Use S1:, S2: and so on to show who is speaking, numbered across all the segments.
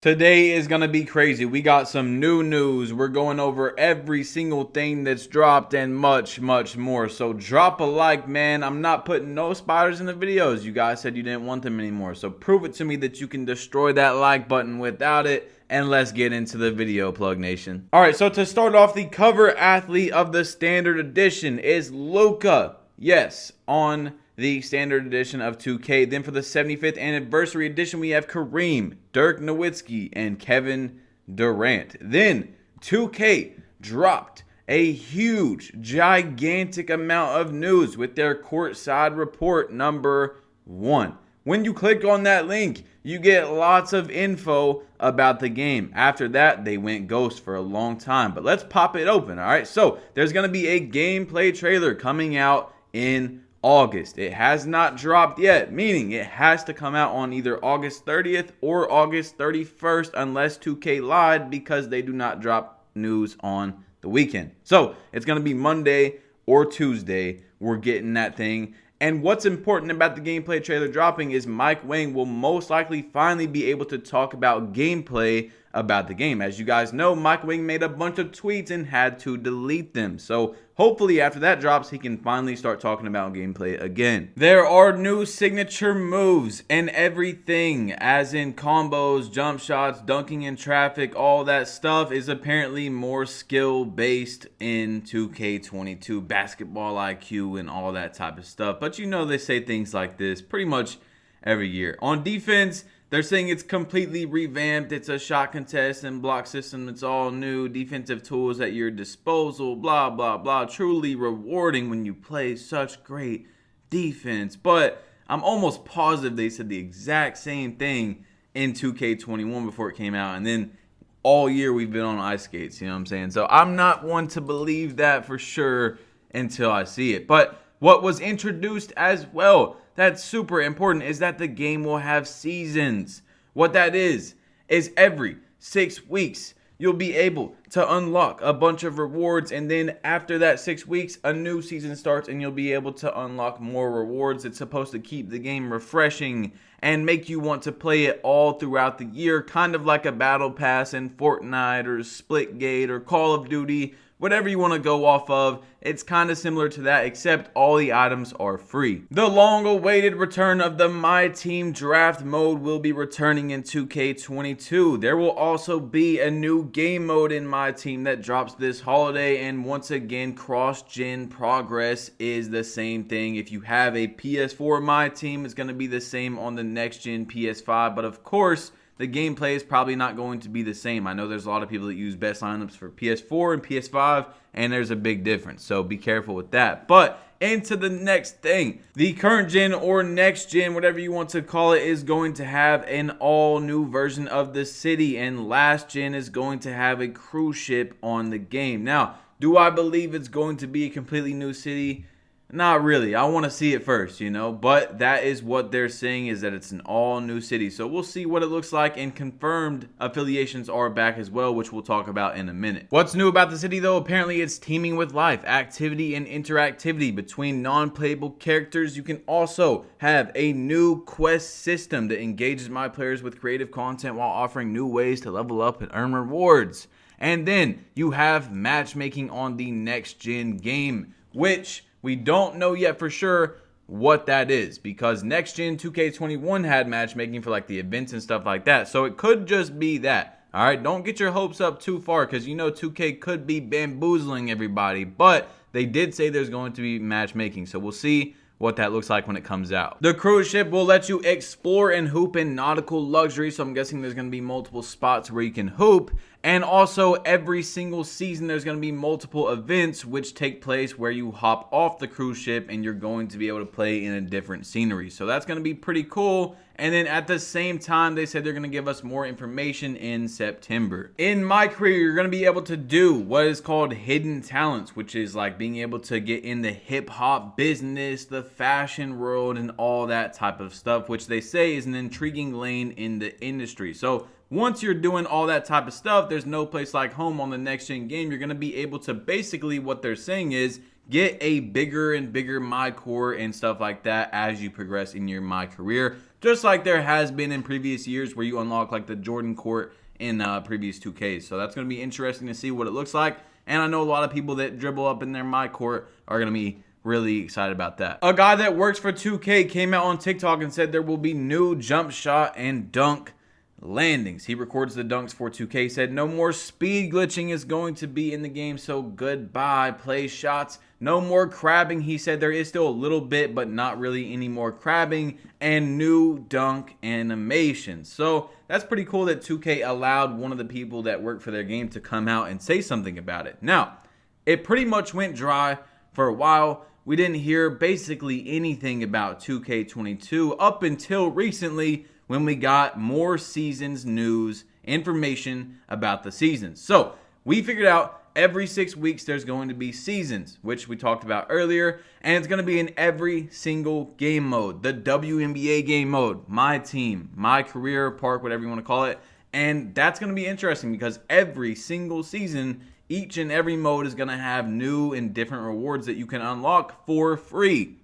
S1: Today is going to be crazy. We got some new news. We're going over every single thing that's dropped and much more. So drop a like, man. I'm not putting no spiders in the videos. You guys said you didn't want them anymore. So prove it to me that you can destroy that like button without it. And let's get into the video, Plug Nation. All right, so to start off, the cover athlete of the standard edition is Luka. Yes, on the standard edition of 2K. Then for the 75th anniversary edition, we have Kareem, Dirk Nowitzki, and Kevin Durant. Then 2K dropped a huge, gigantic amount of news with their courtside report number 1. When you click on that link, you get lots of info about the game. After that, they went ghost for a long time. But let's pop it open, all right? So there's going to be a gameplay trailer coming out in August. It has not dropped yet, meaning it has to come out on either August 30th or August 31st unless 2K lied, because they do not drop news on the weekend. So it's going to be Monday or Tuesday. We're getting that thing. And what's important about the gameplay trailer dropping is Mike Wang will most likely finally be able to talk about gameplay about the game. As you guys know, Mike Wang made a bunch of tweets and had to delete them. So hopefully after that drops, he can finally start talking about gameplay again. There are new signature moves and everything, as in combos, jump shots, dunking in traffic. All that stuff is apparently more skill based in 2K22, basketball IQ and all that type of stuff. But you know, they say things like this pretty much every year. On defense, they're saying it's completely revamped. It's a shot contest and block system. It's all new. Defensive tools at your disposal. Blah, blah, blah. Truly rewarding when you play such great defense. But I'm almost positive they said the exact same thing in 2K21 before it came out. And then all year we've been on ice skates. You know what I'm saying? So I'm not one to believe that for sure until I see it. But what was introduced as well, that's super important, is that the game will have seasons. What that is every 6 weeks, you'll be able to unlock a bunch of rewards. And then after that 6 weeks, a new season starts and you'll be able to unlock more rewards. It's supposed to keep the game refreshing and make you want to play it all throughout the year, kind of like a battle pass in Fortnite or Splitgate or Call of Duty. Whatever you want to go off of, it's kind of similar to that, except all the items are free. The long-awaited return of the My Team Draft mode will be returning in 2K22. There will also be a new game mode in My Team that drops this holiday, and once again, cross-gen progress is the same thing. If you have a PS4 My Team, it's going to be the same on the next-gen PS5, but of course, the gameplay is probably not going to be the same. I know there's a lot of people that use best lineups for PS4 and PS5, and there's a big difference. So be careful with that. But into the next thing. The current gen or next gen, whatever you want to call it, is going to have an all new version of the city. And last gen is going to have a cruise ship on the game. Now, do I believe it's going to be a completely new city? Not really. I want to see it first, you know, but that is what they're saying, is that it's an all new city. So we'll see what it looks like, and confirmed affiliations are back as well, which we'll talk about in a minute. What's new about the city though? Apparently it's teaming with life, activity, and interactivity between non-playable characters. You can also have a new quest system that engages my players with creative content while offering new ways to level up and earn rewards. And then you have matchmaking on the next gen game, which we don't know yet for sure what that is, because next gen 2K21 had matchmaking for like the events and stuff like that. So it could just be that. All right, don't get your hopes up too far, because you know 2K could be bamboozling everybody, but they did say there's going to be matchmaking. So we'll see what that looks like when it comes out. The cruise ship will let you explore and hoop in nautical luxury, so I'm guessing there's going to be multiple spots where you can hoop. And also every single season there's going to be multiple events which take place where you hop off the cruise ship and you're going to be able to play in a different scenery. So that's going to be pretty cool. And then at the same time, they said they're going to give us more information in September. In My Career, you're going to be able to do what is called hidden talents, which is like being able to get in the hip hop business, the fashion world, and all that type of stuff, which they say is an intriguing lane in the industry. So once you're doing all that type of stuff, there's no place like home on the next gen game. You're going to be able to basically, what they're saying is, get a bigger and bigger My Core and stuff like that as you progress in your My Career. just like there has been in previous years where you unlock like the Jordan court in previous 2Ks. So that's going to be interesting to see what it looks like. And I know a lot of people that dribble up in their my court are going to be really excited about that. A guy that works for 2K came out on TikTok and said there will be new jump shot and dunk landings. He records the dunks for 2K, said no more speed glitching is going to be in the game, so goodbye play shots. No more crabbing. He said there is still a little bit, but not really any more crabbing, and new dunk animations. So that's pretty cool that 2K allowed one of the people that work for their game to come out and say something about it. Now, it pretty much went dry for a while. We didn't hear basically anything about 2K22 up until recently when we got more seasons news, information about the seasons. So we figured out every 6 weeks there's going to be seasons, which we talked about earlier, and it's going to be in every single game mode. The WNBA game mode, my team, my career, park, whatever you want to call it. And that's going to be interesting because every single season, each and every mode is going to have new and different rewards that you can unlock for free.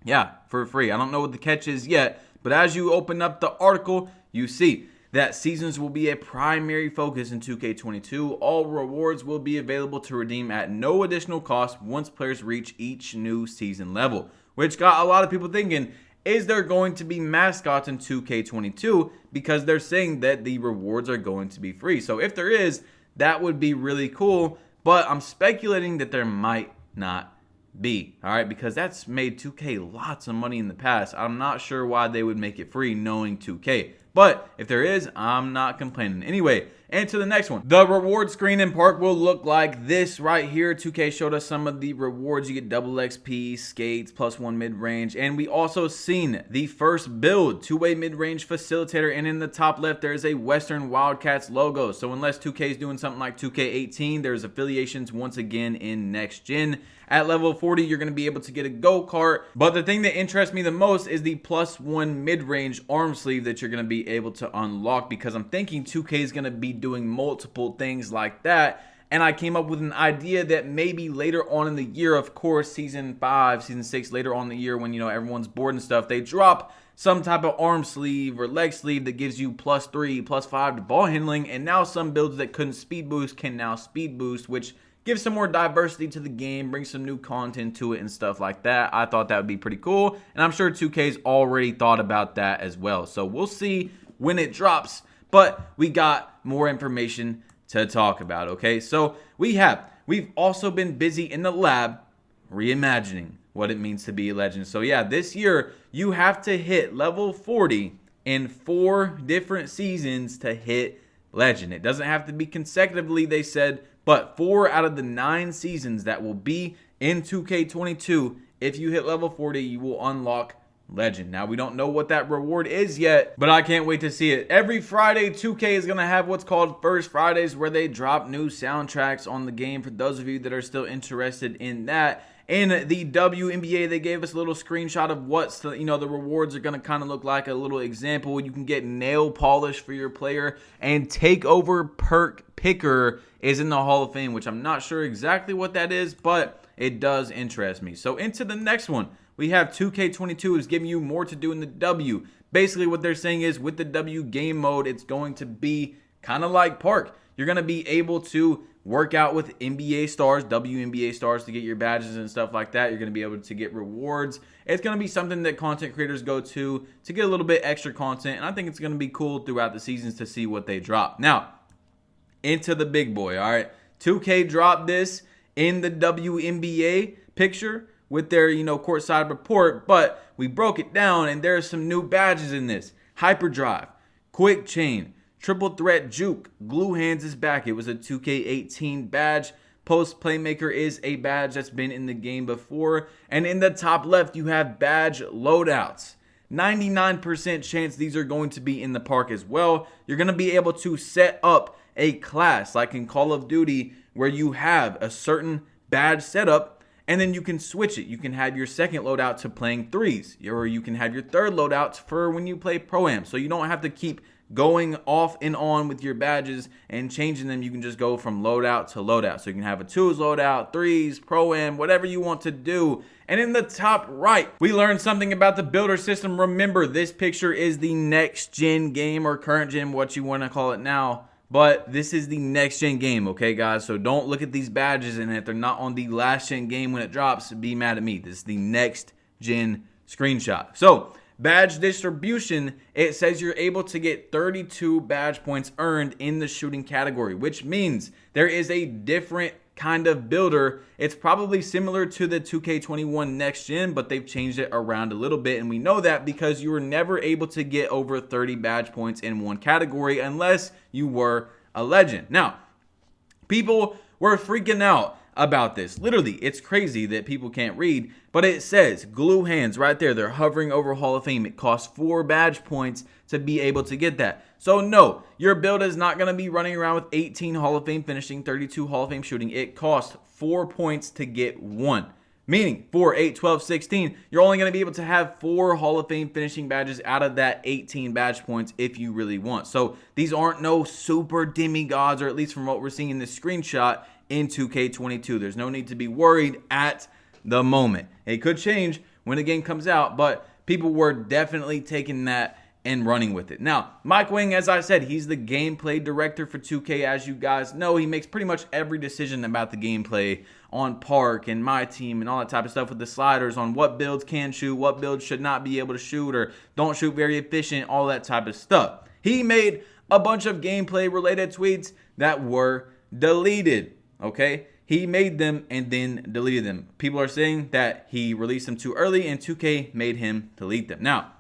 S1: Yeah, for free. I don't know what the catch is yet, but as you open up the article, you see that seasons will be a primary focus in 2K22. All rewards will be available to redeem at no additional cost once players reach each new season level, which got a lot of people thinking, is there going to be mascots in 2K22? Because they're saying that the rewards are going to be free. So if there is, that would be really cool, but I'm speculating that there might not be, all right, because that's made 2K lots of money in the past. I'm not sure why they would make it free knowing 2K, but if there is, I'm not complaining. Anyway, and to the next one. The reward screen in Park will look like this right here. 2K showed us some of the rewards. You get double XP, skates, +1 mid-range, and we also seen the first build, two-way mid-range facilitator, and in the top left, there is a Western Wildcats logo. So unless 2K is doing something like 2K18, there's affiliations once again in next gen. At level 40, you're going to be able to get a go-kart. But the thing that interests me the most is the +1 mid-range arm sleeve that you're going to be able to unlock, because I'm thinking 2K is going to be doing multiple things like that. And I came up with an idea that maybe later on in the year, of course, season 5, season 6, later on in the year when, you know, everyone's bored and stuff, they drop some type of arm sleeve or leg sleeve that gives you +3, +5 to ball handling. And now some builds that couldn't speed boost can now speed boost, which give some more diversity to the game, bring some new content to it and stuff like that. I thought that would be pretty cool, and I'm sure 2K's already thought about that as well. So we'll see when it drops, but we got more information to talk about, okay? So we've also been busy in the lab reimagining what it means to be a legend. So yeah, this year you have to hit level 40 in 4 different seasons to hit legend. It doesn't have to be consecutively, they said, but 4 out of the 9 seasons that will be in 2K22, if you hit level 40, you will unlock legend. Now, we don't know what that reward is yet, but I can't wait to see it. Every Friday, 2K is going to have what's called First Fridays, where they drop new soundtracks on the game for those of you that are still interested in that. In the WNBA, they gave us a little screenshot of what the rewards are going to kind of look like. A little example, you can get nail polish for your player, and takeover perk picker is in the Hall of Fame, which I'm not sure exactly what that is, but it does interest me. So into the next one, we have 2K22 is giving you more to do in the W. Basically what they're saying is with the W game mode, it's going to be kind of like Park. You're going to be able to work out with NBA stars, WNBA stars, to get your badges and stuff like that. You're going to be able to get rewards. It's going to be something that content creators go to get a little bit extra content. And I think it's going to be cool throughout the seasons to see what they drop. Now, into the big boy, all right? 2K dropped this in the WNBA picture with their, courtside report. But we broke it down, and there are some new badges in this. Hyperdrive, Quick Chain, Triple Threat Juke, Glue Hands is back. It was a 2K18 badge. Post Playmaker is a badge that's been in the game before. And in the top left, you have badge loadouts. 99% chance these are going to be in the park as well. You're going to be able to set up a class like in Call of Duty where you have a certain badge setup, and then you can switch it. You can have your second loadout to playing threes, or you can have your third loadout for when you play Pro-Am. So you don't have to keep going off and on with your badges and changing them. You can just go from loadout to loadout. So you can have a 2s loadout, 3s, Pro-Am, whatever you want to do. And in the top right, we learned something about the builder system. Remember, this picture is the next gen game, or current gen, what you want to call it now. But this is the next gen game, okay, guys? So don't look at these badges, and if they're not on the last gen game when it drops, be mad at me. This is the next gen screenshot. So badge distribution, it says you're able to get 32 badge points earned in the shooting category, which means there is a different kind of builder. It's probably similar to the 2K21 next gen, but they've changed it around a little bit, and we know that because you were never able to get over 30 badge points in one category unless you were a legend. Now, people were freaking out about this. Literally, it's crazy that people can't read, but it says glue hands right there. They're hovering over Hall of Fame. It costs 4 badge points to be able to get that. So no, your build is not going to be running around with 18 Hall of Fame finishing, 32 Hall of Fame shooting. It costs 4 points to get 1. Meaning 4, 8, 12, 16, you're only going to be able to have 4 Hall of Fame finishing badges out of that 18 badge points if you really want. So these aren't no super demigods, or at least from what we're seeing in this screenshot in 2K22. There's no need to be worried at the moment. It could change when the game comes out, but people were definitely taking that and running with it. Now, Mike Wang, as I said, he's the gameplay director for 2K. As you guys know, he makes pretty much every decision about the gameplay on Park and My Team and all that type of stuff with the sliders on what builds can shoot, what builds should not be able to shoot, or don't shoot very efficient, all that type of stuff. He made a bunch of gameplay related tweets that were deleted, okay? He made them and then deleted them. People are saying that he released them too early and 2K made him delete them. Now,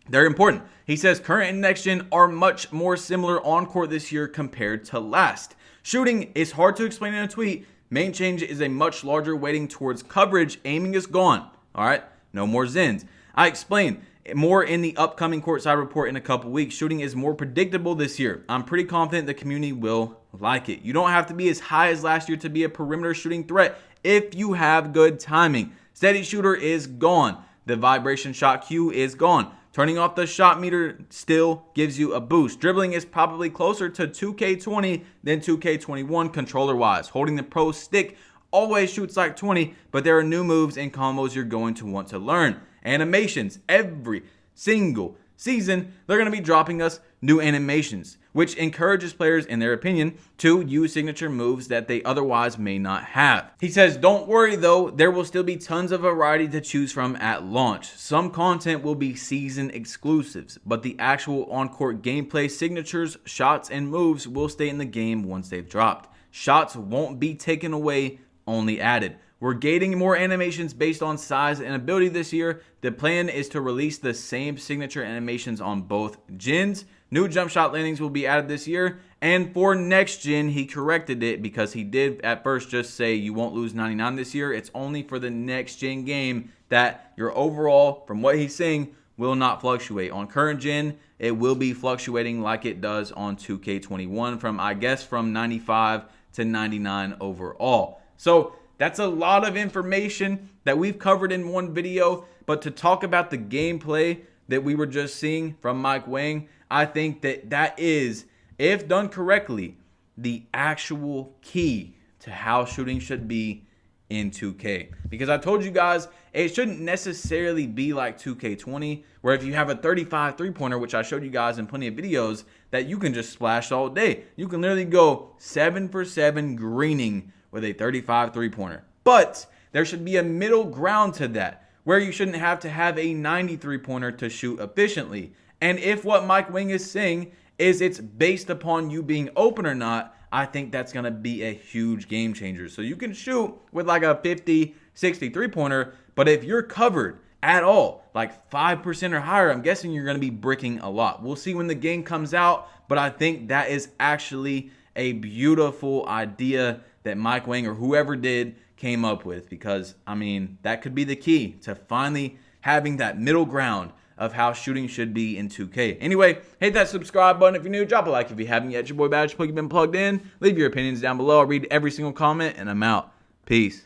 S1: they're important. He says current and next gen are much more similar on court this year compared to last. Shooting is hard to explain in a tweet. Main change is a much larger weighting towards coverage. Aiming is gone. All right, no more Zens. I explained more in the upcoming courtside report in a couple weeks. Shooting is more predictable this year. I'm pretty confident the community will like it. You don't have to be as high as last year to be a perimeter shooting threat if you have good timing. Steady shooter is gone. The vibration shot cue is gone. Turning off the shot meter still gives you a boost. Dribbling is probably closer to 2K20 than 2K21 controller-wise. Holding the pro stick always shoots like 20, but there are new moves and combos you're going to want to learn. Animations. Every single season, they're going to be dropping us new animations, which encourages players, in their opinion, to use signature moves that they otherwise may not have. He says, don't worry though, there will still be tons of variety to choose from at launch. Some content will be season exclusives, but the actual on-court gameplay signatures, shots, and moves will stay in the game once they've dropped. Shots won't be taken away, only added. We're gating more animations based on size and ability this year. The plan is to release the same signature animations on both gens. New jump shot landings will be added this year. And for next gen, he corrected it because he did at first just say you won't lose 99 this year. It's only for the next gen game that your overall, from what he's saying, will not fluctuate. On current gen, it will be fluctuating like it does on 2K21 from, I guess, from 95 to 99 overall. So that's a lot of information that we've covered in one video, but to talk about the gameplay that we were just seeing from Mike Wang, I think that is, if done correctly, the actual key to how shooting should be in 2K. Because I told you guys, it shouldn't necessarily be like 2K20, where if you have a 35 three-pointer, which I showed you guys in plenty of videos, that you can just splash all day. You can literally go 7 for 7 greening with a 35 three-pointer. But there should be a middle ground to that, where you shouldn't have to have a 90 three-pointer to shoot efficiently. And if what Mike Wang is saying is it's based upon you being open or not, I think that's going to be a huge game changer. So you can shoot with like a 50, 60 three-pointer, but if you're covered at all, like 5% or higher, I'm guessing you're going to be bricking a lot. We'll see when the game comes out, but I think that is actually a beautiful idea that Mike Wang or whoever did came up with, because, I mean, that could be the key to finally having that middle ground of how shooting should be in 2K. Anyway, hit that subscribe button if you're new. Drop a like if you haven't yet. Your boy Badge Plug, you've been plugged in. Leave your opinions down below. I'll read every single comment, and I'm out. Peace.